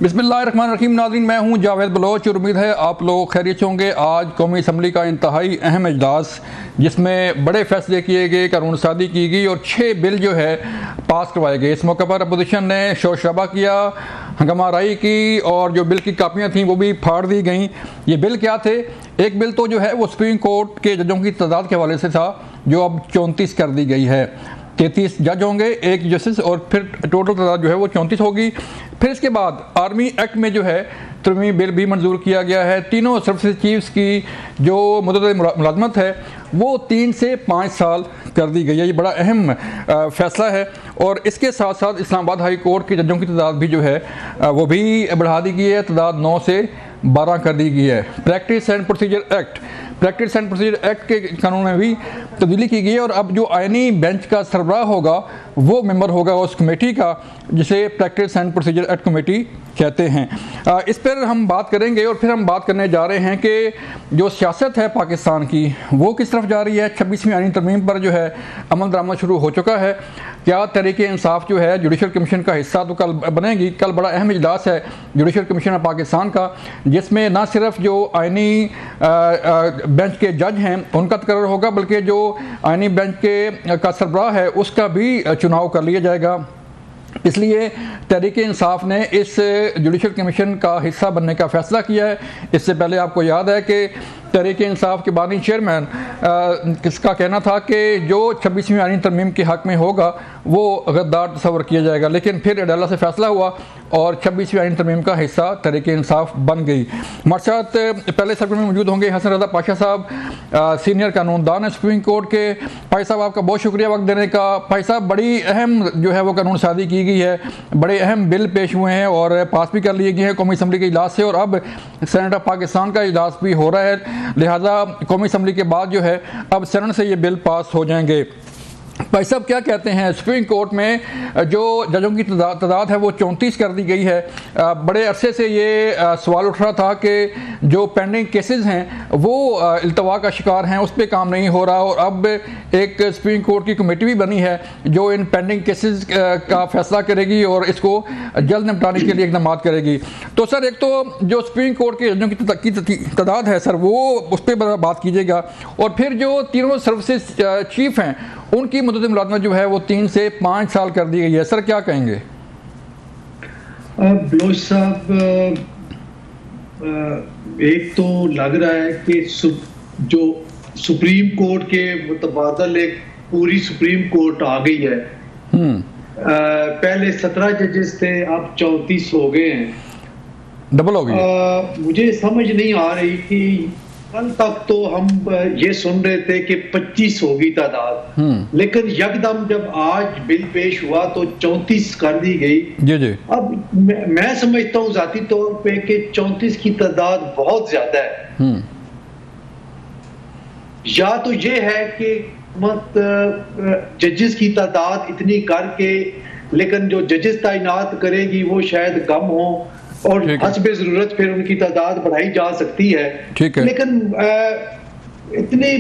बिस्मिल्लाहिर्रहमानिर्रहीम। नाज़रीन, मैं हूं जावेद बलोच और उम्मीद है आप लोग खैरियत होंगे। आज कौमी असम्बली का इंतहाई अहम इजलास जिसमें बड़े फैसले किए गए, कानून सादी की गई और 6 बिल जो है पास करवाए गए। इस मौके पर अपोजिशन ने शोर शराबा किया, हंगामा राई की और जो बिल की कापियाँ थीं वो भी फाड़ दी गई। ये बिल क्या थे? एक बिल तो जो है वो सुप्रीम कोर्ट के जजों की तादाद के हवाले से था, जो अब 34 कर दी गई है। 33 जज होंगे, 1 जस्टिस, और फिर टोटल तादाद जो है वो 34 होगी। फिर इसके बाद आर्मी एक्ट में जो है तरमीमी बिल भी मंजूर किया गया है। तीनों सर्विस चीफ्स की जो मुद्दत मुलाजमत है वो 3 से 5 साल कर दी गई है। ये बड़ा अहम फैसला है। और इसके साथ साथ इस्लामाबाद हाई कोर्ट के जजों की तादाद भी जो है वो भी बढ़ा दी गई है। तादाद 9 से 12 कर दी गई है। प्रैक्टिस एंड प्रोसीजर एक्ट के कानून में भी तब्दीली की गई है और अब जो आईनी बेंच का सरबराह होगा वो मेंबर होगा उस कमेटी का, जिसे practice and procedure act committee कहते हैं। इस पर हम बात करेंगे और फिर हम बात करने जा रहे हैं कि जो सियासत है पाकिस्तान की वो किस तरफ जा रही है। 26वीं आईनी तरमीम पर जो है अमल दरामद शुरू हो चुका है। क्या तहरीक इंसाफ जो है जुडिशल कमीशन का हिस्सा तो कल बनेगी। कल बड़ा अहम इजलास है जुडिशल कमीशन ऑफ पाकिस्तान का, जिसमें न सिर्फ जो आईनी बेंच के जज हैं उनका तकर्रर होगा, बल्कि जो आईनी बेंच के का सरबराह है उसका भी चुनाव कर लिया जाएगा। इसलिए तहरीक इंसाफ ने इस जुडिशल कमीशन का हिस्सा बनने का फ़ैसला किया है। इससे पहले आपको याद है कि तहरीक इंसाफ के बानी चेयरमैन किसका कहना था कि जो 26वीं आईनी तरमीम के हक़ में होगा वो गद्दार तस्वर किया जाएगा, लेकिन फिर अदालत से फ़ैसला हुआ और 26वीं आईनी तरमीम का हिस्सा तहरीक इंसाफ बन गई। हमारे साथ पहले सर्कल में मौजूद होंगे हसन रज़ा पाशा साहब, सीनियर कानूनदान है सुप्रीम कोर्ट के। भाई साहब, आपका बहुत शुक्रिया वक्त देने का। भाई साहब, बड़ी अहम जो है वो कानून सादी की गई है, बड़े अहम बिल पेश हुए हैं और पास भी कर लिए गए हैं कौमी असम्बली के इजलास से, और अब सेनेट ऑफ पाकिस्तान का इजलास भी हो रहा है। लिहाजा कौमी असम्बली के बाद जो है अब सेनेट से ये बिल पास हो जाएंगे। भाई साहब, क्या कहते हैं? सुप्रीम कोर्ट में जो जजों की तादाद है वो 34 कर दी गई है। बड़े अरसे से ये सवाल उठ रहा था कि जो पेंडिंग केसेस हैं वो इल्तवा का शिकार हैं, उस पर काम नहीं हो रहा, और अब एक सुप्रीम कोर्ट की कमेटी भी बनी है जो इन पेंडिंग केसेस का फैसला करेगी और इसको जल्द निपटाने के लिए इकदाम करेगी। तो सर, एक तो जो सुप्रीम कोर्ट के जजों की तादाद है सर, वो उस पर बात कीजिएगा, और फिर जो तीनों सर्विसेज चीफ हैं उनकी मुद्दत मुलाजमत जो है वो 3 से 5 साल कर दी गई है। सर, क्या कहेंगे? बलोच साहब, एक तो लग रहा है कि जो सुप्रीम कोर्ट के मुतबादल एक पूरी सुप्रीम कोर्ट आ गई है। पहले 17 जजेस थे, अब 34 हो गए हैं, डबल हो गई। मुझे समझ नहीं आ रही कि कल तक तो हम ये सुन रहे थे कि 25 होगी तादाद, लेकिन यकदम जब आज बिल पेश हुआ तो 34 कर दी गई। जी। अब मैं समझता हूँ जाती तौर पे कि 34 की तादाद बहुत ज्यादा है। या तो ये है कि जजेस की तादाद इतनी करके, लेकिन जो जजेस तैनात करेगी वो शायद कम हो और हस्बे जरूरत फिर उनकी तादाद बढ़ाई जा सकती है। लेकिन इतनी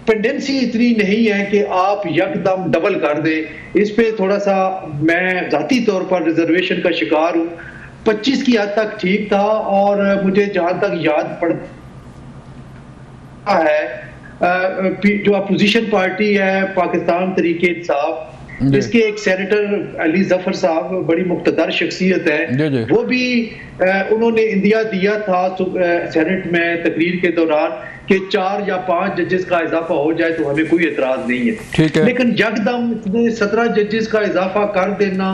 पेंडेंसी इतनी नहीं है कि आप यकदम डबल कर दे। इस पे थोड़ा सा मैं जाती तौर पर रिजर्वेशन का शिकार हूँ। 25 की हद तक ठीक था, और मुझे जहां तक याद पड़ता है जो अपोजिशन पार्टी है पाकिस्तान तहरीक इंसाफ, इसके एक सेनेटर अली जफर साहब, बड़ी मुख्तदर शख्सियत है, वो भी उन्होंने इंदिया दिया था सेनेट में तकरीर के दौरान कि 4 या 5 जजेस का इजाफा हो जाए तो हमें कोई एतराज नहीं है। लेकिन यकदम इतने 17 जजेस का इजाफा कर देना,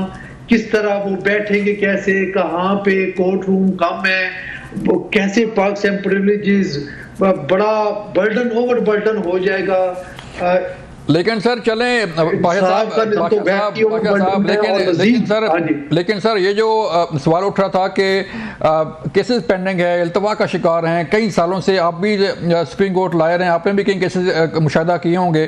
किस तरह वो बैठेंगे, कैसे, कहाँ पे, कोर्ट रूम कम है, वो कैसे पर्क्स एंड प्रिविलेजेस, बड़ा बर्डन, ओवर बर्डन हो जाएगा। लेकिन सर चलें लेकिन सर ये जो सवाल उठ रहा था कि केसेस पेंडिंग है, इल्तवा का शिकार हैं कई सालों से, आप भी सुप्रीम कोर्ट लायर हैं, आपने भी कई केसेस मुशाहिदा किए होंगे,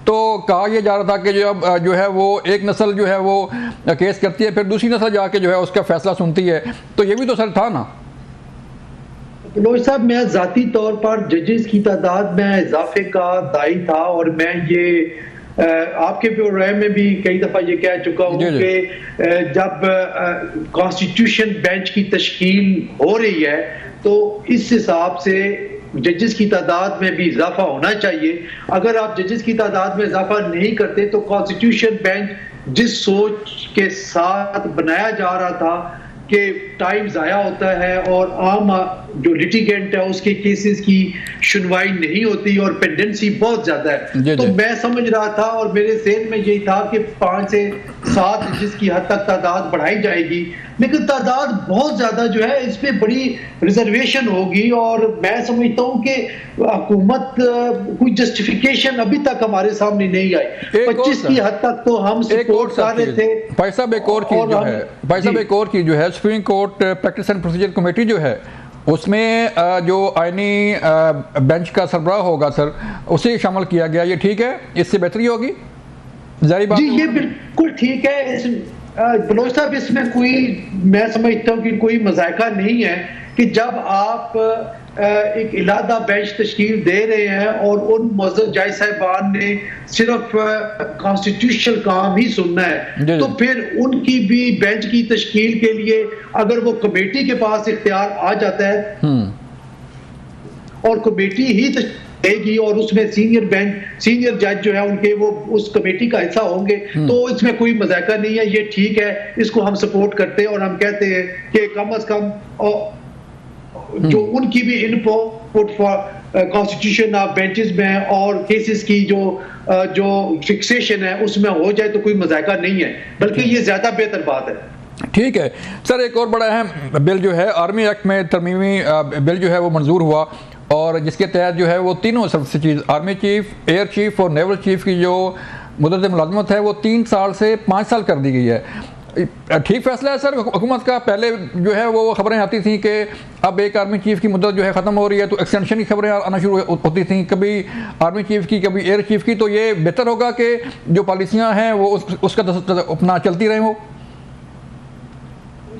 तो कहा यह जा रहा था कि जो है वो एक नस्ल जो है वो केस करती है, फिर दूसरी नस्ल जाके जो है उसका फैसला सुनती है, तो ये भी तो सर था ना? बलोच साहब, मैं जाती तौर पर जजेस की तादाद में इजाफे का दाई था, और मैं ये आपके प्रोग्राम में भी कई दफा ये कह चुका हूँ कि जब कॉन्स्टिट्यूशन बेंच की तश्कील हो रही है तो इस हिसाब से जजेस की तादाद में भी इजाफा होना चाहिए। अगर आप जजेस की तादाद में इजाफा नहीं करते तो कॉन्स्टिट्यूशन बेंच जिस सोच के साथ बनाया जा रहा था कि टाइम ज़ाया होता है और आम जो लिटिगेंट है उसके केसेस की सुनवाई नहीं होती और पेंडेंसी बहुत ज़्यादा है, तो मैं समझ रहा था और मेरे ज़हन में यही था कि 5 से 7 जिसकी हद तक तादाद बढ़ाई जाएगी, लेकिन तादाद बहुत ज़्यादा जो है इस पर बड़ी रिजर्वेशन होगी और मैं समझता हूँ कि हुकूमत कोई जस्टिफिकेशन अभी तक हमारे सामने नहीं आई। 25 की हद तक तो हम सपोर्ट कर रहे थे। भाई साहब एक और चीज़ जो है supreme court practice and procedure committee जो है उसमें जो आईनी बेंच का सरबराह होगा सर उसे शामिल किया गया, ये ठीक है? इससे बेहतरी होगी? जारी बात जी ये बिल्कुल ठीक है बलोच साहब, इसमें कोई मैं समझता हूँ कि कोई मजायका नहीं है कि जब आप एक इलादा बेंच तश्कील दे रहे हैं और उन मुअज़्ज़ज़ जज साहिबान ने सिर्फ कॉन्स्टिट्यूशनल काम ही सुनना है तो फिर उनकी भी बेंच की तश्कील के लिए अगर वो कमेटी के पास इख्तियार आ जाता है और कमेटी ही देगी और उसमें सीनियर जज जो है उनके वो उस कमेटी का हिस्सा होंगे तो इसमें कोई मजाका नहीं है, ये ठीक है, इसको हम सपोर्ट करते हैं और हम कहते हैं कि कम अज कम जो उनकी भी input for constitution of benches में और केसेस की जो फिक्सेशन है उसमें हो जाए तो कोई मजाका नहीं है, बल्कि ये ज्यादा बेहतर बात है। ठीक है सर, एक और बड़ा अहम बिल जो है आर्मी एक्ट में तरमीमी बिल जो है वो मंजूर हुआ और जिसके तहत जो है वो तीनों सबसे चीज़ आर्मी चीफ, एयर चीफ और नेवल चीफ की जो मुद्दत मुलाजमत है वो 3 साल से 5 साल कर दी गई है। ठीक फैसला है सर हुकूमत का? पहले जो है वो खबरें आती थी कि अब एक आर्मी चीफ की मुद्दत जो है ख़त्म हो रही है तो एक्सटेंशन की खबरें आना शुरू होती थी, कभी आर्मी चीफ की कभी एयर चीफ की, तो ये बेहतर होगा कि जो पॉलिसियाँ हैं वो उसका अपना चलती रहे हो?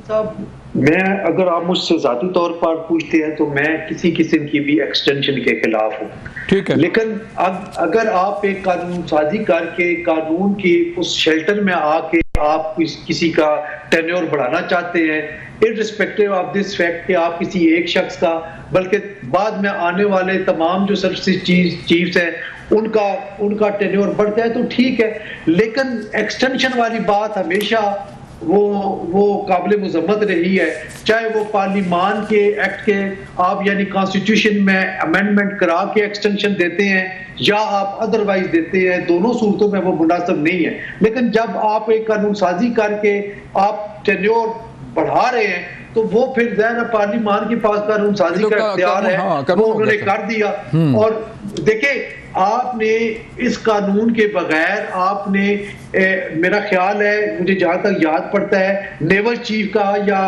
साहब मैं अगर आप मुझसे ज़ाती तौर पर पूछते हैं तो मैं किसी किस्म की भी एक्सटेंशन के खिलाफ हूँ, ठीक है, लेकिन अगर आप एक कानून साजी करके कानून की उस शेल्टर में आके आप किसी का टेन्योर बढ़ाना चाहते हैं इररिस्पेक्टिव ऑफ दिस फैक्ट कि आप किसी एक शख्स का बल्कि बाद में आने वाले तमाम जो सर्विस चीफ्स हैं उनका टेन्योर बढ़ता है तो ठीक है, लेकिन एक्सटेंशन वाली बात हमेशा वो काबिल मुजम्मत रही है, चाहे वो पार्लिमान के एक्ट के आप यानी कॉन्स्टिट्यूशन में अमेंडमेंट करा के एक्सटेंशन देते हैं या आप अदरवाइज देते हैं, दोनों सूरतों में वो मुनासिब नहीं है। लेकिन जब आप एक कानून साजी करके आप टेन्योर बढ़ा रहे हैं तो वो फिर ज़ाहिर पार्लिमान के पास कानून साजी का इख्तियार है, वो उन्होंने कर दिया। और देखिए आपने इस कानून के बगैर आपने मेरा ख्याल है मुझे जहां तक याद पड़ता है नेवल चीफ का या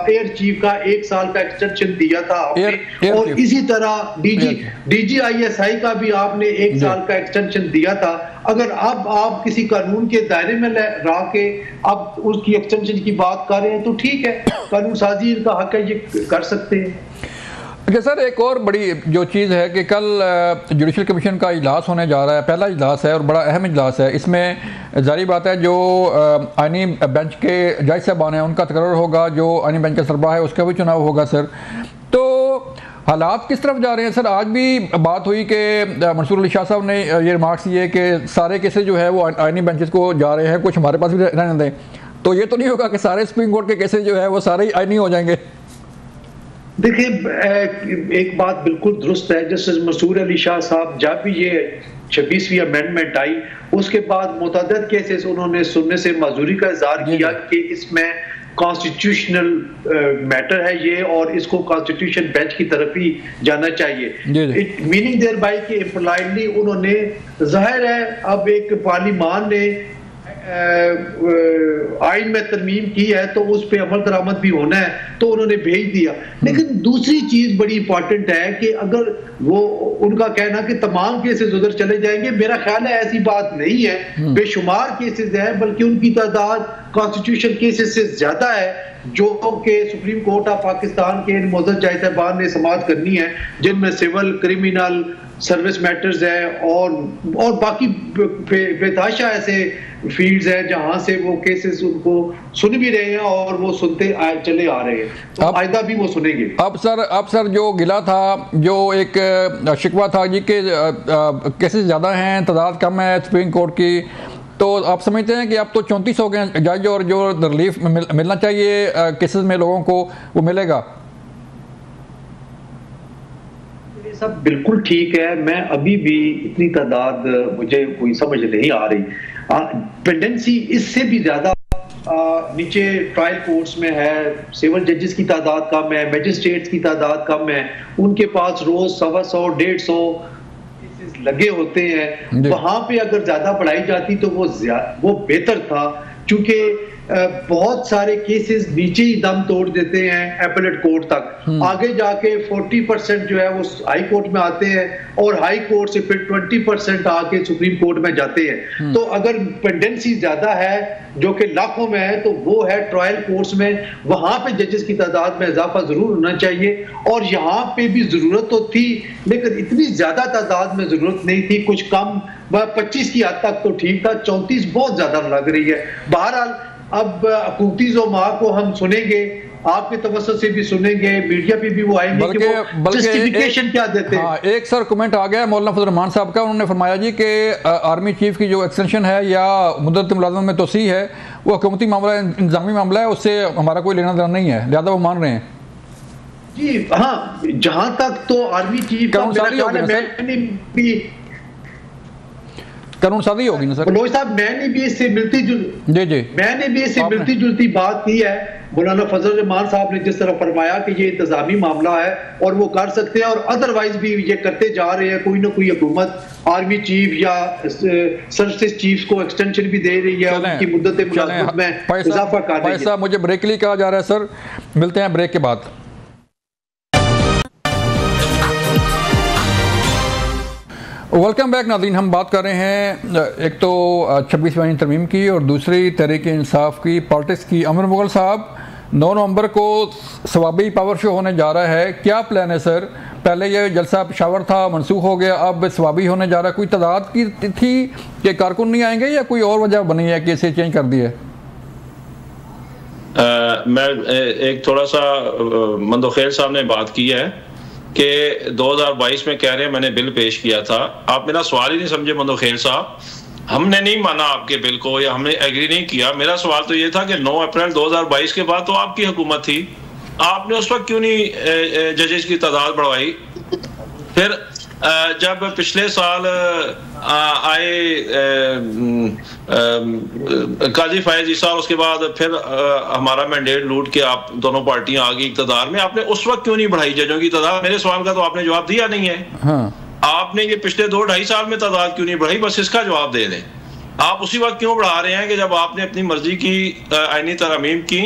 एयर चीफ का 1 साल का एक्सटेंशन दिया था आपने और इसी तरह DGISI का भी आपने 1 साल का एक्सटेंशन दिया था। अगर अब आप किसी कानून के दायरे में रह के अब उसकी एक्सटेंशन की बात कर रहे हैं तो ठीक है, कानून साजी इनका हक है, ये कर सकते हैं। अच्छा सर, एक और बड़ी जो चीज़ है कि कल जुडिशल कमीशन का इजलास होने जा रहा है, पहला इजलास है और बड़ा अहम इजलास है। इसमें जारी बात है जो आईनी बेंच के जज साहबान हैं उनका तकर्रुर होगा, जो आईनी बेंच का सरबराह है उसका भी चुनाव होगा सर। तो हालात किस तरफ जा रहे हैं सर? आज भी बात हुई कि मंसूर अली शाह साहब ने ये रिमार्क्स दिए कि सारे केसेस जो है वो आईनी बेंचेस को जा रहे हैं, कुछ हमारे पास भी रहने दें। तो ये तो नहीं होगा कि सारे सुप्रीम कोर्ट के केसेस जो है वो सारे ही आईनी हो जाएंगे? देखिए एक बात बिल्कुल दुरुस्त है, जस्टिस मंसूर अली शाह साहब जब भी ये 26वीं अमेंडमेंट आई उसके बाद मुतअद्दिद केसेस उन्होंने सुनने से माजूरी का इजहार किया कि इसमें कॉन्स्टिट्यूशनल मैटर है ये और इसको कॉन्स्टिट्यूशन बेंच की तरफ ही जाना चाहिए। मीनिंग देयर बाय कि इम्प्लाइडली उन्होंने जाहिर है अब एक पार्लिमान ने आइन में तरमीम की है तो उस पर अमल दरामद भी होना है तो उन्होंने भेज दिया। लेकिन दूसरी चीज बड़ी इंपॉर्टेंट है कि अगर वो उनका कहना कि तमाम केसेस उधर चले जाएंगे, मेरा ख्याल है ऐसी बात नहीं है, बेशुमार केसेस हैं, बल्कि उनकी तादाद कॉन्स्टिट्यूशन केसेस से ज्यादा है जो कि सुप्रीम कोर्ट ऑफ पाकिस्तान के मुअज़्ज़ज़ जज साहिबान ने समाअत करनी है, जिनमें सिविल, क्रिमिनल, सर्विस मैटर्स है और बाकी बेताशा ऐसे फील्ड्स हैं जहां से वो केसेस उनको सुन भी रहे हैं और वो सुनते चले आ रहे हैं, तो आइंदा भी वो सुनेंगे। अब सर जो गिला था, जो एक शिकवा था जी के केसेस ज़्यादा हैं, तादाद कम है सुप्रीम कोर्ट की, तो आप समझते हैं कि अब तो 34 हो गए जज और जो रिलीफ मिलना चाहिए केसेस में लोगों को वो मिलेगा? सब बिल्कुल ठीक है, मैं अभी भी इतनी तादाद मुझे कोई समझ नहीं आ रही। पेंडेंसी इससे भी ज्यादा नीचे ट्रायल कोर्ट्स में है, सिविल जजेस की तादाद कम है, मैजिस्ट्रेट्स की तादाद कम है, उनके पास रोज 125 150 केसेस लगे होते हैं। वहां पे अगर ज्यादा बढ़ाई जाती तो वो बेहतर था, क्योंकि बहुत सारे केसेस नीचे ही दम तोड़ देते हैं एपेलेट कोर्ट तक, आगे जाके 40% जो है वो हाई कोर्ट में आते हैं और हाई कोर्ट से फिर 20% आके सुप्रीम कोर्ट में जाते हैं। तो अगर पेंडेंसी ज्यादा है जो कि लाखों में है, तो वो है ट्रायल कोर्ट्स में, वहां पे जजेस की तादाद में इजाफा जरूर होना चाहिए। और यहाँ पे भी जरूरत तो थी, लेकिन इतनी ज्यादा तादाद में जरूरत नहीं थी, कुछ कम 25 की हद तक तो ठीक था, 34 बहुत ज्यादा लग रही है। बहरहाल अब हुकूमती ज़ुमा को हम सुनेंगे, आपके तवज्जो से भी सुनेंगे, मीडिया पे भी वो आएंगे कि वो जस्टिफिकेशन क्या देते हैं। एक सर कमेंट आ गया मौलाना फजल रहमान साहब का, उन्होंने फरमाया जी कि आर्मी चीफ की जो एक्सटेंशन है या मुद्दत मुलाज़मत में तोसी है वो हुकूमती मामला, इंतजामी मामला है, उससे हमारा कोई लेना देना नहीं है, लिहाजा वो मान रहे हैं। जी हाँ, जहां तक तो आर्मी चीफ कानून साजी होगी ना सर? बलोच साहब, मैंने भी इससे मिलती जुलती बात की है। मौलाना फजल रहमान साहब ने जिस तरह फरमाया कि ये इंतजामी मामला है और वो कर सकते हैं, और अदरवाइज भी ये करते जा रहे हैं, कोई ना कोई हुकूमत आर्मी चीफ या सर्विसेज चीफ को एक्सटेंशन भी दे रही है, उनकी मुद्दत मुलाज़मत में इजाफा कर रही है। मुझे ब्रेक के लिए कहा जा रहा है सर, मिलते हैं ब्रेक के बाद। वेलकम बैक नाज़रीन, हम बात कर रहे हैं एक तो 26वीं तरमीम की और दूसरी तहरीक इंसाफ की, पॉलिटिक्स की। अमर मुगल साहब, 9 नवंबर को सवाबी पावर शो होने जा रहा है, क्या प्लान है सर? पहले ये जलसा पेशावर था, मनसूख हो गया, अब सवाबी होने जा रहा है। कोई तादाद की थी कि कारकुन नहीं आएंगे या कोई और वजह बनी है कि इसे चेंज कर दिया? मैं एक थोड़ा सा मंदोखेल साहब ने बात की है कि 2022 में कह रहे हैं मैंने बिल पेश किया था। आप मेरा सवाल ही नहीं समझे मंदोखेल साहब, हमने नहीं माना आपके बिल को या हमने एग्री नहीं किया। मेरा सवाल तो ये था कि 9 अप्रैल 2022 के बाद तो आपकी हुकूमत थी, आपने उस वक्त क्यों नहीं जजेस की तादाद बढ़वाई? फिर जब पिछले साल आए काजी फायज ईसा, उसके बाद फिर हमारा मैंडेट लूट के आप दोनों पार्टियां आ गई इक़्तिदार में, आपने उस वक्त क्यों नहीं बढ़ाई जजों की तादाद? मेरे सवाल का तो आपने जवाब दिया नहीं है। हाँ। आपने ये पिछले 2-2.5 साल में तादाद क्यों नहीं बढ़ाई? बस इसका जवाब दे दें। आप उसी वक्त क्यों बढ़ा रहे हैं कि जब आपने अपनी मर्जी की आईनी तरमीम की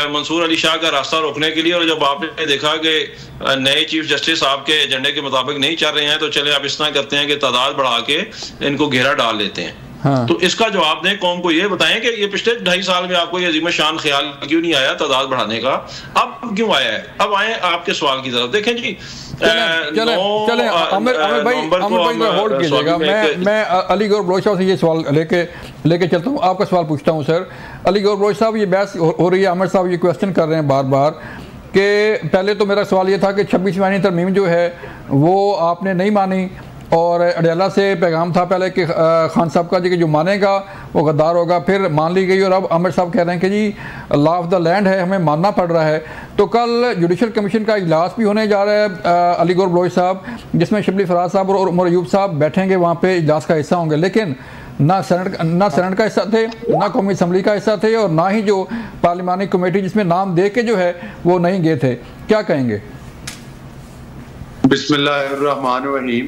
मंसूर अली शाह का रास्ता रोकने के लिए, और जब आपने देखा कि नए चीफ जस्टिस आपके एजेंडे के मुताबिक नहीं चल रहे हैं, तो चले आप इस तरह करते हैं कि तादाद बढ़ा के इनको घेरा डाल लेते हैं। हाँ। तो इसका जवाब दें, कौम को ये बताएं कि ये पिछले 2.5 साल में आपको ये अजीम शान ख्याल क्यों नहीं आया तादाद बढ़ाने का, अब क्यों आया है? अब आए आपके सवाल की तरफ। देखें जी, चले आमिर भाई होल्ड कीजिएगा, मैं अली गौर बलोच साहब से ये सवाल लेके चलता हूँ, आपका सवाल पूछता हूँ सर। अली गौर बलोच साहब, ये बहस हो रही है, आमिर साहब ये क्वेश्चन कर रहे हैं बार बार कि पहले तो मेरा सवाल ये था कि 26वीं तरमीम जो है वो आपने नहीं मानी, और अडयाला से पैगाम था पहले कि खान साहब का जी कि जो मानेगा वो गद्दार होगा, फिर मान ली गई, और अब आमिर साहब कह रहे हैं कि जी लॉ ऑफ द लैंड है, हमें मानना पड़ रहा है। तो कल जुडिशल कमीशन का इजलास भी होने जा रहा है अली गौर बलोच साहब, जिसमें शबली फराज साहब और उमर अयूब साहब बैठेंगे, वहाँ पे इजलास का हिस्सा होंगे, लेकिन ना सेनेट का हिस्सा थे, ना कौमी असम्बली का हिस्सा थे, और ना ही जो पार्लिमानी कमेटी जिसमें नाम दे के जो है वो नहीं गए थे। क्या कहेंगे? बिस्मिल्लाहिर्रहमानिर्रहीम।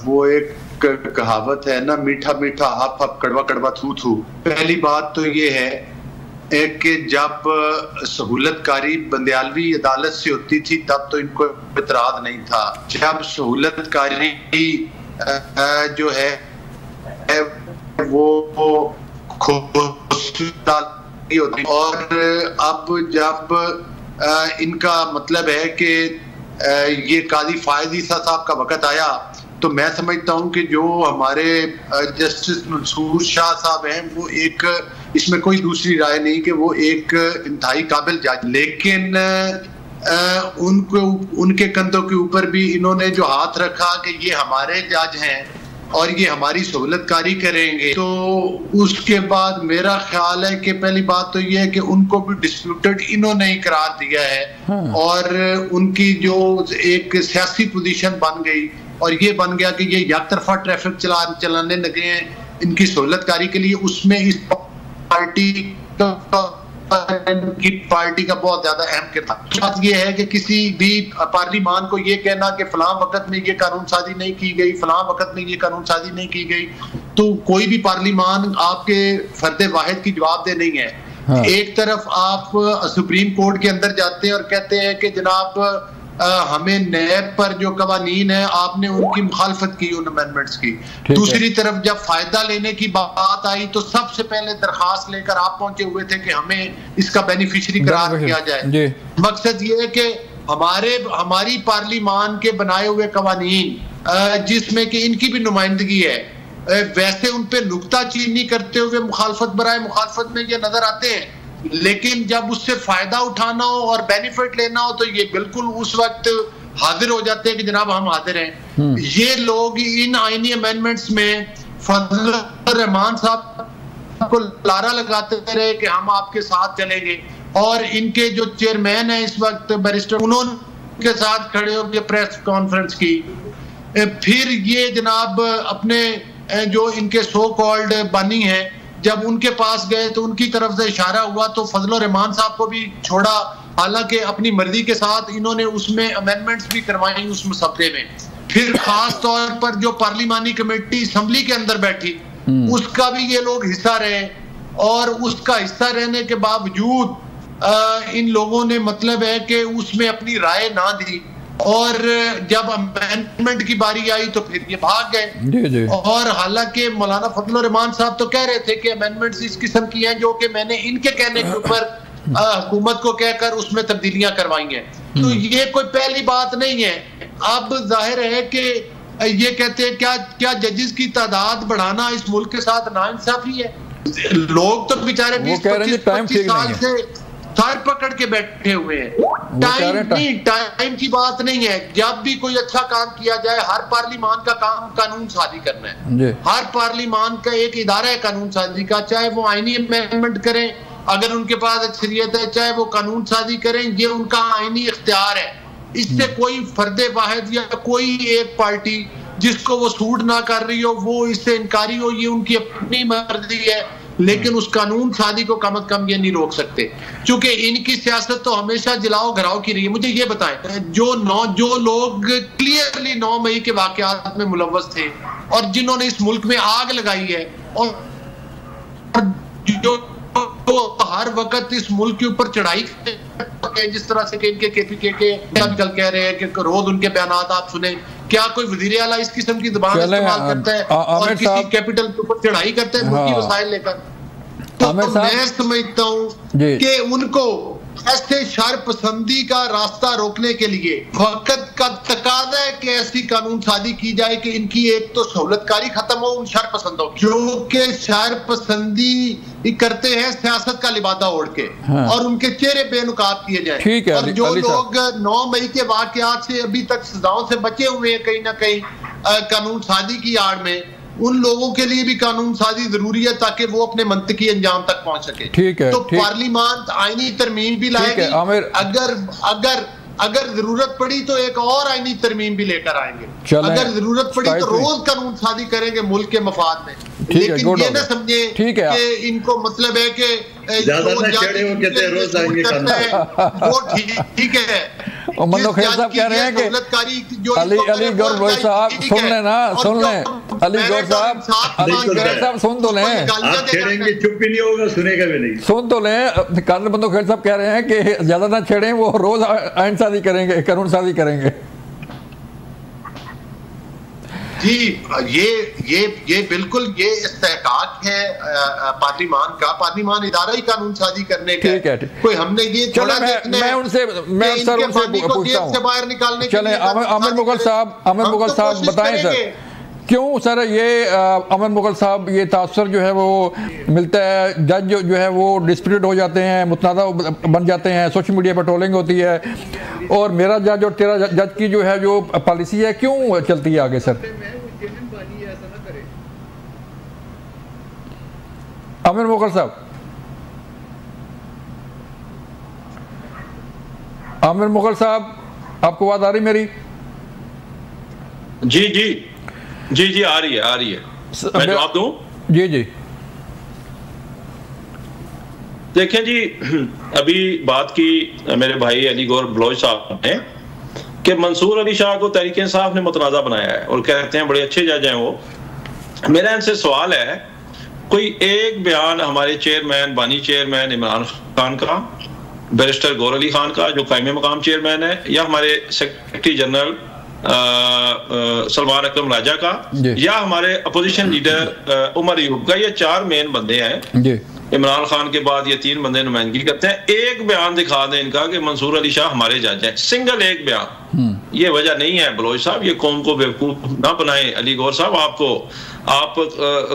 वो एक कहावत है ना, मीठा मीठा हप हप कड़वा कड़वा थू थू। पहली बात तो ये है कि जब सहूलतकारी बंदियालवी अदालत से होती थी तब तो इनको इतराज नहीं था। जब सहूलतकारी जो है वो होती, और अब जब इनका मतलब है कि ये काजी फायज ईसा साहब का वक्त आया तो मैं समझता हूं कि जो हमारे जस्टिस मंसूर शाह साहब हैं वो एक, इसमें कोई दूसरी राय नहीं कि वो एक इंतहाई काबिल जज, लेकिन उनको उनके कंधों के ऊपर भी इन्होंने जो हाथ रखा कि ये हमारे जज हैं और ये हमारी सहूलतकारी करेंगे, तो उसके बाद मेरा ख्याल है कि पहली बात तो ये है कि उनको भी डिस्प्यूटेड इन्होंने ही करार दिया है और उनकी जो एक सियासी पोजीशन बन गई और ये बन गया कि ये एक तरफा ट्रैफिक चलाने लगे हैं इनकी सहूलतकारी के लिए, उसमें इस पार्टी का बहुत ज्यादा अहम किरदार। बात यह है कि किसी भी पार्लिमान को ये कहना कि फलां वक्त में ये कानून साजी नहीं की गई, फलां वक्त में ये कानून साजी नहीं की गई, तो कोई भी पार्लिमान आपके फर्द वाहिद की जवाबदेह नहीं है। हाँ। एक तरफ आप सुप्रीम कोर्ट के अंदर जाते हैं और कहते हैं कि जनाब हमें नैब पर जो कवानीन है आपने उनकी मुखालफत की उन अमेंडमेंट्स की, दूसरी तरफ जब फायदा लेने की बात आई तो सबसे पहले दरखास्त लेकर आप पहुंचे हुए थे कि हमें इसका बेनिफिशियरी करार किया जाए। मकसद ये है कि हमारी पार्लिमान के बनाए हुए कवानीन जिसमें कि इनकी भी नुमाइंदगी है, वैसे उन पे नुक्ताचीनी करते हुए मुखालफत बराए मुखालफत में ये नजर आते हैं, लेकिन जब उससे फायदा उठाना हो और बेनिफिट लेना हो तो ये बिल्कुल उस वक्त हाजिर हो जाते हैं कि जनाब हम हाजिर हैं। ये लोग इन आईनी अमेंडमेंट्स में फजलुर रहमान साहब को लारा लगाते रहे कि हम आपके साथ चलेंगे और इनके जो चेयरमैन है इस वक्त बैरिस्टर, उन्होंने के साथ खड़े होकर प्रेस कॉन्फ्रेंस की। फिर ये जनाब अपने जो इनके सो कॉल्ड बानी है जब उनके पास गए तो उनकी तरफ से इशारा हुआ तो फजलुर रहमान साहब को भी छोड़ा, हालांकि अपनी मर्जी के साथ इन्होंने उसमें अमेंडमेंट्स भी करवाई उस मसले में। फिर खास तौर पर जो पार्लिमानी कमेटी असम्बली के अंदर बैठी उसका भी ये लोग हिस्सा रहे और उसका हिस्सा रहने के बावजूद इन लोगों ने मतलब है कि उसमें अपनी राय ना दी और जब अमेंडमेंट की बारी आई तो फिर ये भाग गए। और हालांकि मौलाना फजलुर रहमान साहब तो कह रहे थे कि अमेंडमेंट्स इस किस्म की हैं जो कि मैंने इनके कहने के ऊपर हुकूमत को कहकर उसमें तब्दीलियां करवाई हैं, तो ये कोई पहली बात नहीं है। अब जाहिर है कि ये कहते हैं क्या जजेस की तादाद बढ़ाना इस मुल्क के साथ नाइंसाफी है? लोग तो बेचारे 20-25 साल से सर पकड़ के बैठे हुए हैं। टाइम की बात नहीं है। जब भी कोई अच्छा काम किया जाए, हर पार्लिमान का काम कानून साजी करना है, हर पार्लिमान का एक इदारा है कानून साजी का, चाहे वो आईनी अमेंडमेंट करें अगर उनके पास अक्सरियत है, चाहे वो कानून साजी करें, ये उनका आईनी इख्तियार है। इससे कोई फर्दे वाहिद या कोई एक पार्टी जिसको वो सूट ना कर रही हो वो इससे इनकारी हो, ये उनकी अपनी मर्जी है, लेकिन उस कानून साजी को कम अज कम ये नहीं रोक सकते क्योंकि इनकी सियासत तो हमेशा जलाओ घराओ की रही है। मुझे ये बताएं, जो लोग क्लियरली 9 मई के वाकयात में मुलव्वस थे और जिन्होंने इस मुल्क में आग लगाई है और जो हर वक्त इस मुल्क के ऊपर चढ़ाई जिस तरह से इनके केपीके के आजकल कह रहे हैं कि रोज उनके बयानात आप सुने, क्या कोई वजीर आला इस किस्म की जुबान इस्तेमाल करता है और किसी कैपिटल के ऊपर चढ़ाई करता है मुल्की वसाइल लेकर? तो मैं समझता हूँ कि उनको ऐसे शर पसंदी का रास्ता रोकने के लिए वक्त का तकाजा है कि ऐसी कानून साजी की जाए कि इनकी एक तो सहूलतकारी खत्म हो उन शर पसंदों की जो कि शर पसंदी करते हैं सियासत का लिबादा ओढ़ के और उनके चेहरे बेनुकाब किए जाए। और जो लोग 9 मई के वाकयात से अभी तक सजाओं से बचे हुए हैं कहीं ना कहीं कानून साजी की आड़ में, उन लोगों के लिए भी कानून साजी जरूरी है ताकि वो अपने मंतकी अंजाम तक पहुंच सके। ठीक है, तो पार्लिमान आईनी तरमीम भी लाएगी, अगर जरूरत पड़ी तो एक और आईनी तरमीम भी लेकर आएंगे, अगर जरूरत पड़ी तो रोज कानून साजी करेंगे मुल्क के मफाद में। लेकिन ये ना समझे कि इनको मतलब है कि वो ठीक है। मनो खैर साहब कह रहे हैं कि अली गौर रोय साहब सुन लेना, सुन लें अली गौर साहब सुन तो लें, चुप भी नहीं होगा, सुनेगा भी नहीं, सुन तो लें। कानून बंदो खैर साहब कह रहे हैं कि ज्यादा ना छेड़ें, वो रोज आइन साजी करेंगे, कानून साजी करेंगे। जी ये बिल्कुल ये इस्तेहकाक है पार्लिमान का। पार्लिमान इदारा ही कानून साजी करने का है। कोई हमने ये थोड़ा मैं उनसे पूछता हूँ बाहर निकालने। चले आमिर मुगल साहब बताएं सर, क्यों सर ये अमन मुगल साहब ये तासर जो है वो मिलता है, जज जो है वो डिस्प्यूट हो जाते हैं, मुतनाज़ा बन जाते हैं, सोशल मीडिया पर ट्रोलिंग होती है, और मेरा जज और तेरा जज की जो है जो पॉलिसी है क्यों चलती है आगे सर? अमन मुगल साहब, आमिर मुगल साहब, आपको आवाज आ रही मेरी? जी जी जी जी आ रही है मैं जवाब दूं? जी जी देखें जी, अभी बात की मेरे भाई अली गौर बलोच साहब ने कि मंसूर अली शाह को तहरीक इंसाफ ने मुतनाज़ा बनाया है और कहते हैं बड़े अच्छे जज हैं वो। मेरा इनसे सवाल है, कोई एक बयान हमारे चेयरमैन बानी चेयरमैन इमरान खान का, बैरिस्टर गौर अली खान का जो कायम मकाम चेयरमैन है, या हमारे सेक्रेटरी जनरल सलमान अकरम राजा का, या हमारे अपोजिशन लीडर उमर अयूब का, ये चार मेन बंदे हैं। इमरान खान के बाद ये तीन बंदे नुमाइंदगी करते हैं। एक बयान दिखा दें इनका कि मंसूर अली शाह हमारे जज हैं, सिंगल एक बयान। ये वजह नहीं है बलोच साहब, ये कौम को बेवकूफ ना बनाए। अली गौर साहब आप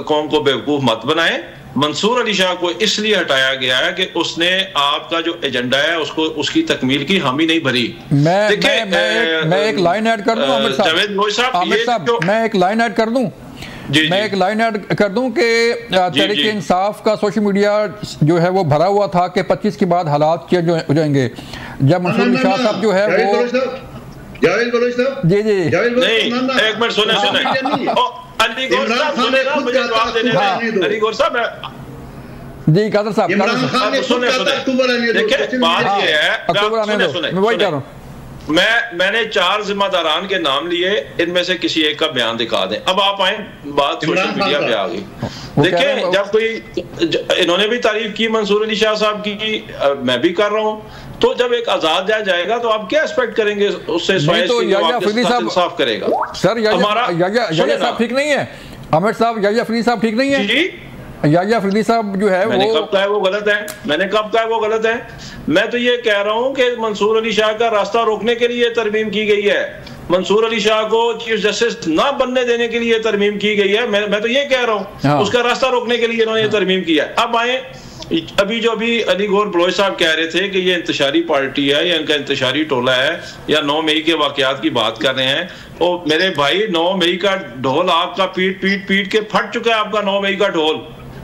कौम को बेवकूफ मत बनाए। मंसूर अली शाह को इसलिए हटाया गया है कि उसने आपका जो एजेंडा है उसको उसकी तकमील की हामी नहीं भरी। मैं एक लाइन ऐड कर दूं आमिर साहब, मैं एक लाइन ऐड कर दूं मैं एक लाइन ऐड कर दूं कि तहरीक इंसाफ का सोशल मीडिया जो है वो भरा हुआ था कि 25 के बाद हालात चेंज हो जाएंगे। जब मंसूर अली शाह साहब जो है वो जावेद बलोच साहब जी जी नहीं, एक मिनट सुने अली गौर साहब सुनेगा, मुझे जवाब देने दें। अली गौर साहब जी कादर साहब सुने देखिए बात ये है, सुने मैं वही कह रहा हूँ, मैंने चार जिम्मेदारान के नाम लिए, इनमें से किसी एक का बयान दिखा दें। अब आप आए, बात सोशल मीडिया पे आ गई। देखिए जब कोई इन्होंने भी तारीफ की मंसूर अली शाह साहब की, मैं भी कर रहा हूँ, तो जब एक आजाद जज जाएगा तो आप क्या एक्सपेक्ट करेंगे उससे? तो इंसाफ करेगा सर, याया साहब ठीक नहीं है आमिर साहब, याया फरीदी साहब ठीक नहीं है। याया फरीदी साहब जो है मैंने कब कहा है वो गलत है? मैंने कब कहा है वो गलत है? मैं तो ये कह रहा हूँ कि मंसूर अली शाह का रास्ता रोकने के लिए तरमीम की गई है, मंसूर अली शाह को चीफ जस्टिस ना बनने देने के लिए तरमीम की गई है। मैं तो ये कह रहा हूँ उसका रास्ता रोकने के लिए इन्होंने तरमीम किया है। अब आए, अभी अली गौर बलोच साहब कह रहे थे कि ये इंतशारी पार्टी है या इनका इंतशारी टोला है या 9 मई के वाकयात की बात कर रहे हैं। और मेरे भाई 9 मई का ढोल आपका पीट के फट चुका है, आपका 9 मई का ढोल।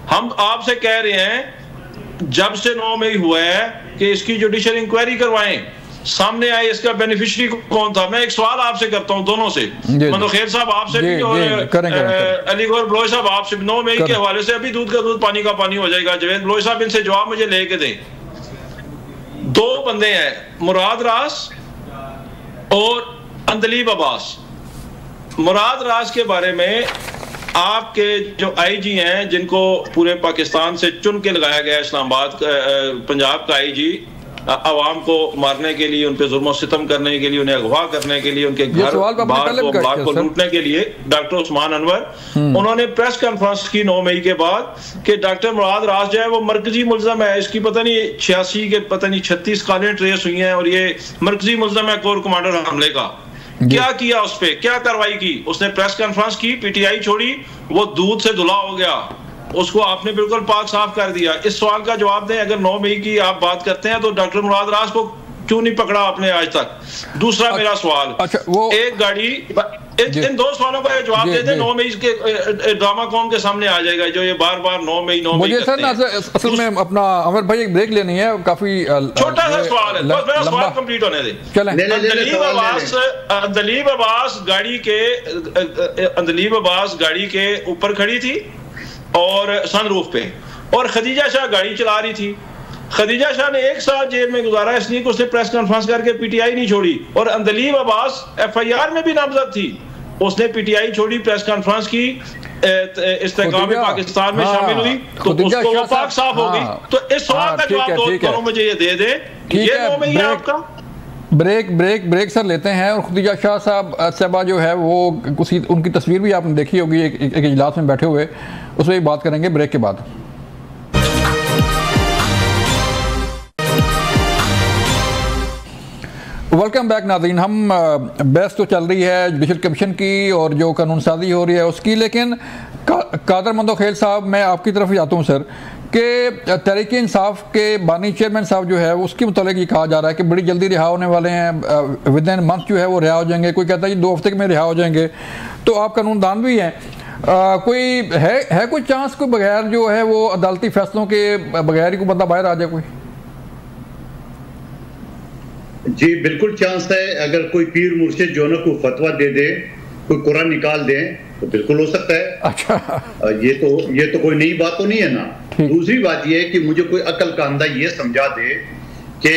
हम आपसे कह रहे हैं जब से 9 मई हुआ है कि इसकी जुडिशियल इंक्वायरी करवाएं, सामने आए इसका बेनिफिशियरी कौन था। मैं एक सवाल आपसे करता हूं दोनों से, मतलब खैर साहब आपसे भी और अली गौर बलोच साहब आपसे। 9 मई के हवाले से अभी दूध का दूध पानी का पानी हो जाएगा। जावेद बलोच साहब इनसे जवाब मुझे लेके दें। 2 बंदे हैं, मुराद रास और अंदलीब अब्बास। मुराद रास के बारे में आपके जो आईजी हैं, जिनको पूरे पाकिस्तान से चुन के लगाया गया इस्लामाबाद पंजाब का आईजी, अवाम को मारने के लिए, उन पे जुल्म सितम करने के लिए, उन्हें अगवा करने के लिए, उनके घर बार को लूटने के लिए, डॉक्टर उस्मान अनवर, उन्होंने प्रेस कॉन्फ्रेंस की 9 मई के बाद कि डॉक्टर मुराद रास जो है वो मरकजी मुल्ज़म है, इसकी पता नहीं 86 के पता नहीं 36 कालें ट्रेस हुई हैं और ये मरकजी मुल्ज़म है कोर कमांडर हमले का। क्या किया उस पे, क्या कार्रवाई की? उसने प्रेस कॉन्फ्रेंस की, पीटीआई छोड़ी, वो दूध से धुला हो गया, उसको आपने बिल्कुल पाक साफ कर दिया। इस सवाल का जवाब दें, अगर 9 मई की आप बात करते हैं तो डॉक्टर मुराद रास को क्यों नहीं पकड़ा आपने आज तक? दूसरा मेरा सवाल, वो एक गाड़ी, इन 2 सवालों का जवाब दे दें, 9 मई के ड्रामा कौन के सामने आ जाएगा जो ये बार 9 मई मुझे सर ना असल में अपना अमर भाई एक ब्रेक लेनी है, काफी छोटा सा सवाल है, बस मेरा सवाल कंप्लीट होने दे। अंदलीब अब्बास गाड़ी के ऊपर खड़ी थी और सनरूफ पे, और खदीजा शाह गाड़ी चला रही थी। खदीजा शाह ने 1 साल जेल में गुजारा इसलिए कि उसने प्रेस कॉन्फ्रेंस करके पीटीआई नहीं छोड़ी, और अंदलीब अब्बास एफआईआर में भी नामजद थी, उसने पीटीआई छोड़ी, प्रेस कॉन्फ्रेंस की, इस्तेकाम पाकिस्तान में शामिल हुई, तो उसको वो पाक साफ हो गई। तो इस सवाल का जवाब दोनों मुझे ये दे दे, ये 9 मई है आपका? ब्रेक सर लेते हैं। और खुदीजा शाह साहबा जो है वो उनकी तस्वीर भी आपने देखी होगी एक इजलास में बैठे हुए, उस पर भी बात करेंगे ब्रेक के बाद। वेलकम बैक नाज़रीन। हम बहस तो चल रही है जुडिशल कमीशन की और जो कानून साजी हो रही है उसकी, लेकिन कादर मंदोखेल साहब मैं आपकी तरफ ही आता हूँ सर कि तहरीक इंसाफ के बानी चेयरमैन साहब जो है उसके मुतालिक ये कहा जा रहा है कि बड़ी जल्दी रिहा होने वाले हैं, विद इन मंथ जो है वो रिहा हो जाएंगे, कोई कहता है कि 2 हफ्ते में रिहा हो जाएंगे। तो आप कानूनदान भी हैं, कोई है कोई चांस कोई बगैर जो है वो अदालती फैसलों के बगैर ही कोई बंदा बाहर आ जाए कोई? जी बिल्कुल चांस है। अगर कोई पीर मुर्शिद जो ना कोई फतवा दे दे, कोई कुरान निकाल दे तो बिल्कुल हो सकता है। अच्छा, ये तो कोई नई बात तो नहीं है ना। दूसरी बात ये है कि मुझे कोई अकल का अंधा ये समझा दे कि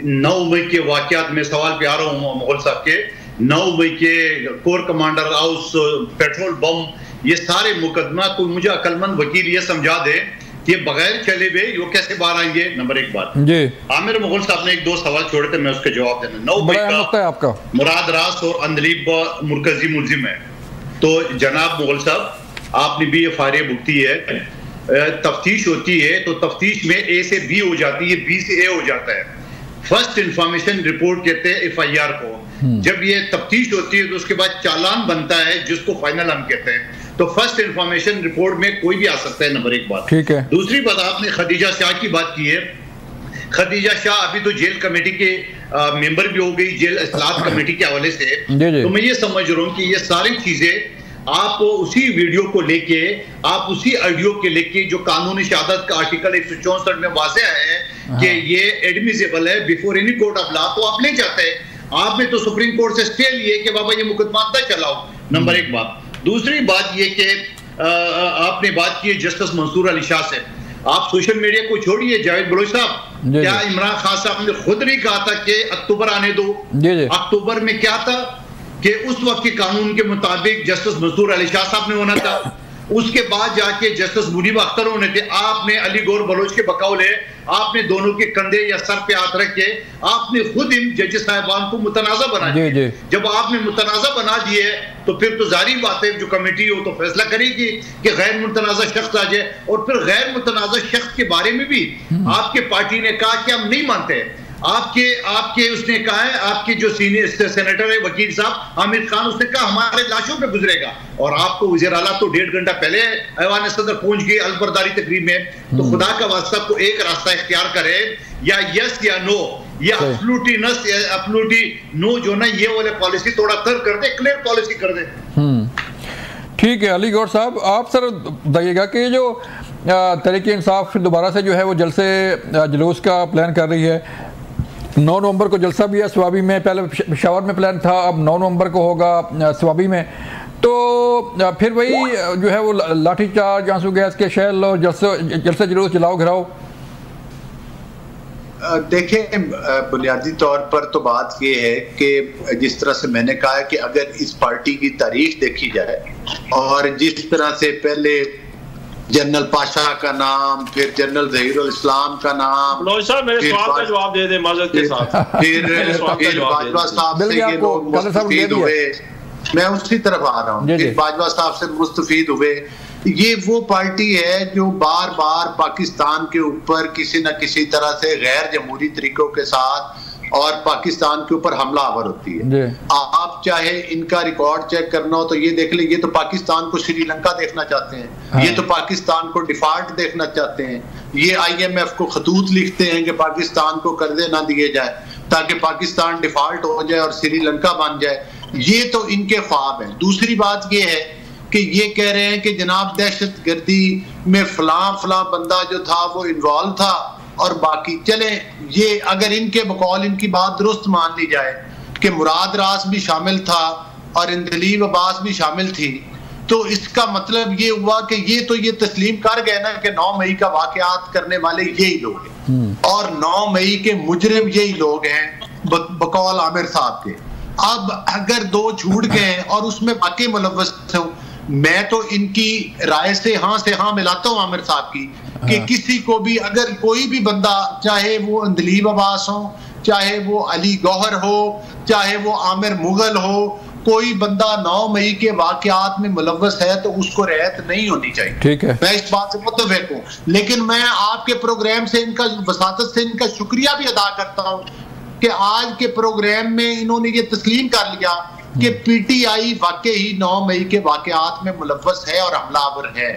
9 मई के वाकयात में सवाल पे आ रहा हूँ मुगल साहब के, 9 मई के core commander house petrol bomb, ये सारे मुकदमा कोई मुझे अकलमंद वकील ये समझा दे ये बगैर चले हुए वो कैसे बाहर आएंगे। नंबर 1 बात जी, आमिर मुगल साहब ने 1-2 सवाल छोड़े थे, मैं उसके जवाब देना। 9 मई का आपका मुराद रास और अंदलीब मुरकजी मुलजिम है। तो जनाब मुगल साहब आपने भी FIR भुगती है, तफ्तीश होती है तो तफ्तीश में A से B हो जाती है, B से A हो जाता है। फर्स्ट इंफॉर्मेशन रिपोर्ट कहते हैं FIR को। जब ये तफ्तीश होती है तो उसके बाद चालान बनता है जिसको फाइनल हम कहते हैं। तो फर्स्ट इंफॉर्मेशन रिपोर्ट में कोई भी आ सकता है। नंबर 1 बात ठीक है। दूसरी बात आपने खदीजा शाह की बात की है। खदीजा शाह अभी तो जेल कमेटी के मेंबर भी हो गई, जेल इस्लाह कमेटी के हवाले से। तो मैं ये समझ रहा हूँ कि ये सारी चीजें आप उसी वीडियो को लेके, आप उसी ऑडियो के लेके जो कानूनी शहादत का आर्टिकल 164 में वाज़ेह है कि ये एडमिसेबल है before any court of law, तो आप ले जाते हैं। आपने तो सुप्रीम कोर्ट से स्टे लिए कि बाबा ये मुकदमा अंदर चलाओ। नंबर 1 बात। दूसरी बात ये कि आपने बात की जस्टिस मंसूर अली शाह से। आप सोशल मीडिया को छोड़िए जावेद बलोच साहब, क्या इमरान खान साहब ने खुद नहीं कहा था कि अक्टूबर आने दो? अक्टूबर में क्या था कि उस वक्त के कानून के मुताबिक जस्टिस मंसूर अली शाह साहब ने होना था, उसके बाद जाके जस्टिस मुनीब अख्तर होने थे। आपने अली गौर बलोच के बकौले आपने दोनों के कंधे या सर पे हाथ रख के आपने खुद इन जज साहिबान को मुतनाज़ा बना दिया। जब आपने मुतनाज़ा बना दिए तो फिर तो जारी बात है जो कमेटी हो तो फैसला करेगी कि गैर मुतनाज़ा शख्स आ जाए। और फिर गैर मुतनाज़ा शख्स के बारे में भी आपके पार्टी ने कहा कि हम नहीं मानते। आपके उसने कहा है, आपके जो सीनियर सेनेटर है वकील साहब आमिर खान, उसने कहा हमारे लाशों पे गुजरेगा। और आपको वज़ीर आला तो 1.5 घंटा पहले ऐवान सदर पहुंच गए अलबरदारी तकरीब में। तो खुदा का वास्ता को एक रास्ता इख्तियार करे, या यस या नो, या एब्सोल्युटली नो जो ना ये वाले पॉलिसी थोड़ा तर कर दे, क्लियर पॉलिसी कर दे। ठीक है अली गौर साहब, आप सर बताइएगा कि जो तहरीक इंसाफ फिर दोबारा से जो है वो जलसे जुलूस का प्लान कर रही है। 9 नवंबर को जलसा भी है स्वाबी में, पहले पेशावर में प्लान था, अब 9 नवंबर को होगा स्वाबी में। तो फिर वही जो है वो लाठीचार्ज, आंसू गैस के शैल और जलसा जुलूस जलाओ घिराओ। देखें, बुनियादी तौर पर तो बात ये है कि जिस तरह से मैंने कहा कि अगर इस पार्टी की तारीख देखी जाए और जिस तरह से पहले जनरल पाशा का नाम, फिर जनरल ज़हीरुल इस्लाम का नाम, मेरे सवाल का जवाब दे दे माज़रत के साथ, फिर बाजवा साहब से ये लोग मुस्तफीद हुए, मैं उसी तरफ आ रहा हूँ, फिर बाजवा साहब से मुस्तफीद हुए। ये वो पार्टी है जो बार बार पाकिस्तान के ऊपर किसी न किसी तरह से गैर जमहूरी तरीकों के साथ और पाकिस्तान के ऊपर हमला आवर होती है। आप चाहे इनका रिकॉर्ड चेक करना हो तो ये देख ले, ये तो पाकिस्तान को श्रीलंका देखना चाहते हैं, ये तो पाकिस्तान को डिफॉल्ट देखना चाहते हैं, ये IMF को खतूत लिखते हैं कि पाकिस्तान को कर्जे ना दिए जाए ताकि पाकिस्तान डिफॉल्ट हो जाए और श्रीलंका बन जाए। ये तो इनके ख्वाब है। दूसरी बात ये है कि ये कह रहे हैं कि जनाब दहशतगर्दी में फलां बंदा जो था वो इन्वॉल्व था और बाकी चले। ये अगर इनके बकौल इनकी बात दुरुस्त मान ली जाए कि मुराद रास भी शामिल था और इंदलीब अब्बास भी शामिल थी, तो इसका मतलब ये हुआ कि ये तस्लीम कर गए ना कि 9 मई का वाकयात करने वाले यही लोग हैं और 9 मई के मुजरिम यही लोग हैं बकौल आमिर साहब के। अब अगर 2 छूट गए और उसमें बाकी मुलव्वस हो, मैं तो इनकी राय से हाँ मिलाता हूँ आमिर साहब की कि किसी को भी, अगर कोई भी बंदा, चाहे वो अंदलीब अब्बास हो, चाहे वो अली गौहर हो, चाहे वो आमिर मुगल हो, कोई बंदा 9 मई के वाकयात में मुलव्वस है तो उसको रियायत नहीं होनी चाहिए। ठीक है, मैं इस बात से मुत्तफिक हूँ, लेकिन मैं आपके प्रोग्राम से, इनका वसातत से इनका शुक्रिया भी अदा करता हूँ कि आज के प्रोग्राम में इन्होंने ये तस्लीम कर लिया कि पीटीआई वाकई ही 9 मई के वाकयात में मुलव्वस है और हमलावर है।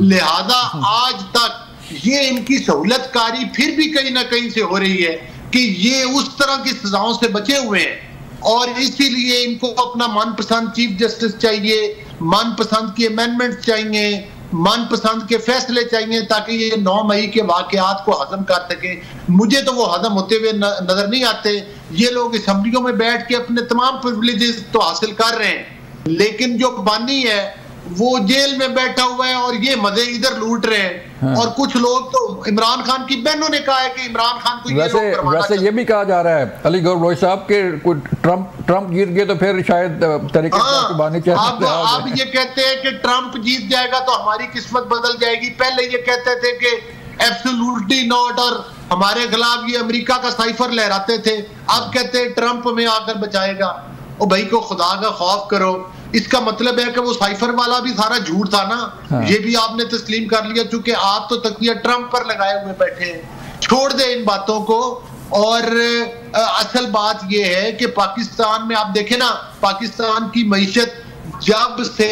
लिहाजा आज तक ये इनकी सहूलतकारी फिर भी कहीं ना कहीं से हो रही है कि ये उस तरह की सजाओं से बचे हुए हैं, और इसीलिए इनको अपना मनपसंद चीफ जस्टिस चाहिए, मनपसंद की अमेंडमेंट चाहिए, मनपसंद के फैसले चाहिए, ताकि ये 9 मई के वाकयात को हजम कर सके। मुझे तो वो हजम होते हुए नजर नहीं आते। ये लोग असम्बलियों में बैठ के अपने तमाम प्रिविलेजेस तो हासिल कर रहे हैं, लेकिन जो बानी है वो जेल में बैठा हुआ है और ये मजे इधर लूट रहे हैं। हाँ। और कुछ लोग तो, इमरान खान की बहनों ने कहा है कि इमरान खान को वैसे ये भी कहा जा रहा है अली गौहर बलोच साहब के ट्रंप जीत गए तो फिर शायद तरीके से बानी चाहिए। आप ये कहते हैं कि ट्रंप जीत जाएगा तो हमारी किस्मत बदल जाएगी। पहले ये कहते थे कि एब्सोल्युटली नॉट, और हमारे खिलाफ ये अमेरिका का साइफर लहराते थे। अब कहते हैं ट्रंप में आकर बचाएगा। ओ भाई को खुदा का खौफ करो। इसका मतलब है कि वो साइफर वाला भी सारा झूठ था ना। हाँ। ये भी आपने तस्लीम कर लिया, चूंकि आप तो तकिया ट्रंप पर लगाए हुए बैठे हैं। छोड़ दे इन बातों को। और असल बात ये है कि पाकिस्तान में आप देखें ना, पाकिस्तान की मईशत जब से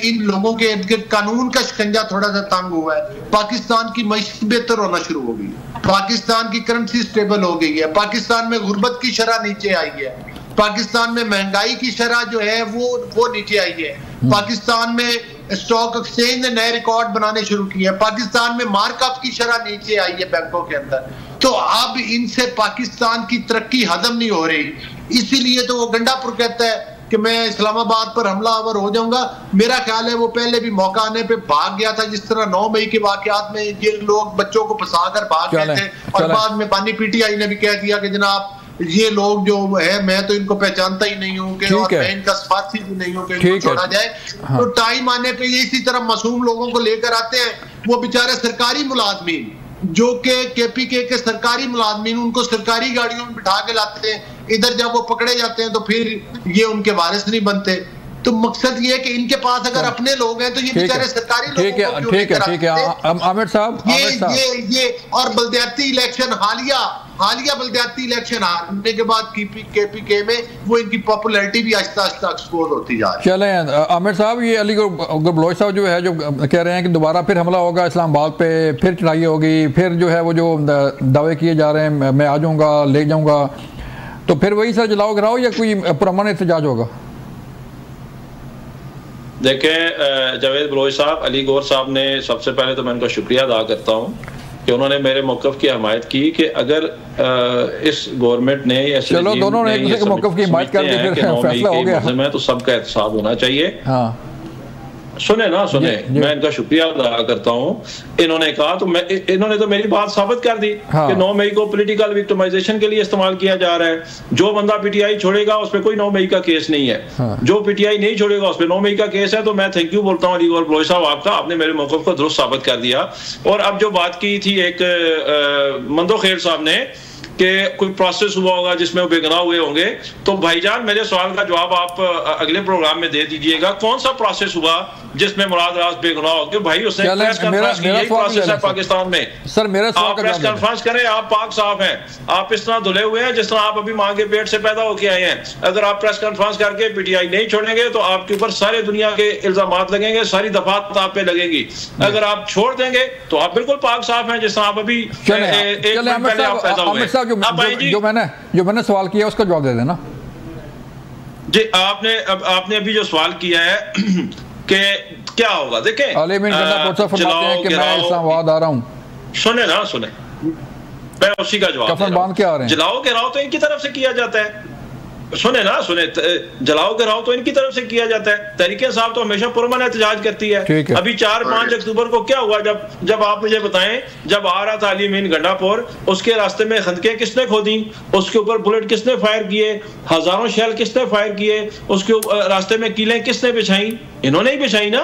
इन लोगों के इर्द गिर्द कानून का शिकंजा थोड़ा सा तंग हुआ है, पाकिस्तान की मईशत बेहतर होना शुरू हो गई, पाकिस्तान की करेंसी स्टेबल हो गई है, पाकिस्तान में गुर्बत की शरह नीचे आई है, पाकिस्तान में महंगाई की शरह जो है वो नीचे आई है, पाकिस्तान में स्टॉक एक्सचेंज ने नए रिकॉर्ड बनाने शुरू किए हैं, पाकिस्तान में मार्कअप की शरह नीचे आई है बैंकों के अंदर। तो अब इनसे पाकिस्तान की तरक्की हजम नहीं हो रही, इसीलिए तो वो गंडापुर कहता है कि मैं इस्लामाबाद पर हमलावर हो जाऊंगा। मेरा ख्याल है वो पहले भी मौका आने पे भाग गया था, जिस तरह 9 मई के वाकयात में ये लोग बच्चों को फंसाकर भाग गए थे, और बाद में पानी पीटीआई ने भी कह दिया कि जनाब ये लोग जो है मैं तो इनको पहचानता ही नहीं हूँ कि, और मैं इनका साथी भी नहीं हूँ कि इनको छोड़ा जाए। हाँ। तो टाइम आने पे ये इसी तरह मासूम लोगों को लेकर आते हैं। वो बेचारे सरकारी मुलाजमीन जो कि केपीके के सरकारी मुलाजमीन, उनको सरकारी गाड़ियों में बिठा के लाते हैं। इधर जब वो पकड़े जाते हैं तो फिर ये उनके वारिस नहीं बनते। तो मकसद ये है कि इनके पास अगर अपने लोग हैं तो ये बेचारे सरकारी लोग। ठीक है आमिर साहब, ये और बल्दियाती इलेक्शन, हालिया बल्दियाती इलेक्शन हारने के बाद केपीके में वो इनकी पॉपुलैरिटी भी आहिस्ता आहिस्ता एक्सपोज होती जा रही है। चलें आमिर साहब, ये अली गौहर बलोच साहब जो है जो कह रहे हैं कि दोबारा फिर हमला होगा इस्लामाबाद पे, फिर चढ़ाई होगी, फिर जो है वो जो दावे किए जा रहे हैं मैं आ जाऊँगा ले जाऊँगा, तो फिर वही सर जलाओ गिराओ या कोई पुरअमन एहतजाज होगा? देखें जावेद बलोच साहब, अली गौहर साहब ने, सबसे पहले तो मैं उनका शुक्रिया अदा करता हूँ कि उन्होंने मेरे मौक़िफ़ की हमायत की कि अगर इस गवर्नमेंट ने चलो दोनों ने एक दूसरे के मौक़िफ़ की हिमायत कर दी, फिर फैसला हो गया तो सबका एहतसाब होना चाहिए। हाँ। सुने मैं इनका शुक्रिया अदा करता हूँ। इन्होंने कहा तो इन्होंने तो मेरी बात साबित कर दी। हाँ। कि 9 मई को पॉलिटिकल विक्टिमाइजेशन के लिए इस्तेमाल किया जा रहा है। जो बंदा पीटीआई छोड़ेगा उस पर कोई 9 मई का केस नहीं है। हाँ। जो पीटीआई नहीं छोड़ेगा उस पर 9 मई का केस है। तो मैं थैंक यू बोलता हूँ अली गौहर बलोच साहब आपका, आपने मेरे मौक़िफ़ को दुरुस्त साबित कर दिया। और अब जो बात की थी एक मंदो खेर साहब ने कि कोई प्रोसेस हुआ होगा जिसमें वो बेगुनाह हुए होंगे, तो भाईजान मेरे सवाल का जवाब आप अगले प्रोग्राम में दे दीजिएगा। कौन सा प्रोसेस हुआ जिसमें मुराद राज बेगुनाह हो? क्यों भाई, उसने प्रेस कॉन्फ्रेंस की, यही प्रोसेस है पाकिस्तान में। सर मेरा सवाल आप प्रेस कॉन्फ्रेंस करें, आप पाक साफ हैं, आप इस तरह धुले हुए हैं जिस तरह आप अभी मां के पेट से पैदा होके आए हैं। अगर आप प्रेस कॉन्फ्रेंस करके पीटीआई नहीं छोड़ेंगे तो आपके ऊपर सारे दुनिया के इल्जामात लगेंगे, सारी दफात आप पे लगेगी। अगर आप छोड़ देंगे तो आप बिल्कुल पाक साफ हैं जिस तरह आप अभी एक मिनट पहले आप पैदा हुए। जो मैंने सवाल किया उसका जवाब दे देना जी। आपने अभी जो सवाल किया है कि क्या होगा, देखें इस्लामाबाद आ रहा हूँ, सुने मैं उसी का जवाब जलाओ गिराओ तो इनकी तरफ से किया जाता है। सुने जलाओ गिराओ तो इनकी तरफ से किया जाता है। तहरीके साहब तो हमेशा पुरअमन एहतजाज करती है। अभी 4-5 अक्टूबर को क्या हुआ, जब आप मुझे बताएं, जब आ रहा था अली मीन गंडापुर, उसके रास्ते में खंदकें किसने खोदी, उसके ऊपर बुलेट किसने फायर किए, हजारों शेल किसने फायर किए, उसके रास्ते में कीलें किसने बिछाई? इन्होंने ही बिछाई ना।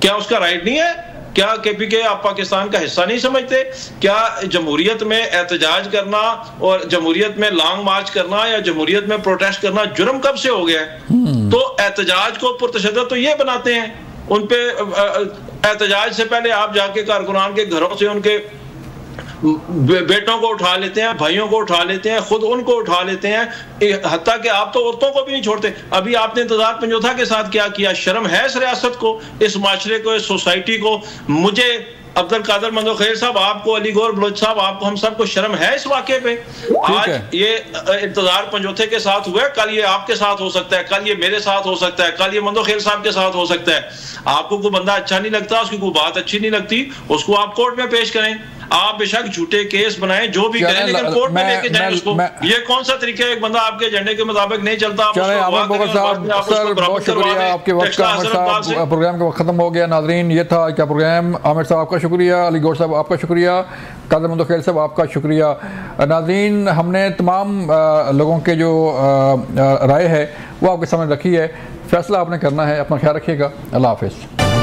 क्या उसका राइट नहीं है क्या KPK आप पाकिस्तान का हिस्सा नहीं समझते? क्या जमहूरियत में एहतजाज करना और जमहूरियत में लॉन्ग मार्च करना या जमहूरियत में प्रोटेस्ट करना जुर्म कब से हो गया है? तो एहतजाज को पुरतशद्दुद तो ये बनाते हैं, उन पे एहतजाज से पहले आप जाके कारकुनान के घरों से उनके बेटों को उठा लेते हैं, भाइयों को उठा लेते हैं, खुद उनको उठा लेते हैं, हत्ता कि आप तो औरतों को भी नहीं छोड़ते। अभी आपने इंतजार पंजोथा के साथ क्या किया? शर्म है इस रियासत को, इस माशरे को, इस सोसाइटी को? मुझे अब्दुल कादिर मंदो खैर साहब, आपको अली गौर बलोच साहब, आपको, हम सबको शर्म है इस वाक़े पे? आज ये इंतजार पंजोथे के साथ हुआ है, कल ये आपके साथ हो सकता है, कल ये मेरे साथ हो सकता है, कल ये मंदो खैर साहब के साथ हो सकता है। आपको कोई बंदा अच्छा नहीं लगता, उसकी कोई बात अच्छी नहीं लगती, उसको आप कोर्ट में पेश करें, आप बेशक झूठे केस बनाएं, जो भी करें, लेकिन कोर्ट में लेके जाएं उसको। ये कौन सा तरीका है? एक बंदा आपके एजेंडे के मुताबिक नहीं चलता, आप बहुत शुक्रिया आपके वक्त का। आमिर साहब, प्रोग्राम का वक्त खत्म हो गया। नाजरीन, ये था क्या प्रोग्राम। आमिर साहब आपका शुक्रिया, अली गौर साहब आपका शुक्रिया, कादिर मंदो खैर साहब आपका शुक्रिया। नाजरीन, हमने तमाम लोगों के जो राय है वो आपके सामने रखी है, फैसला आपने करना है। अपना ख्याल रखिएगा। अल्लाह हाफिज़।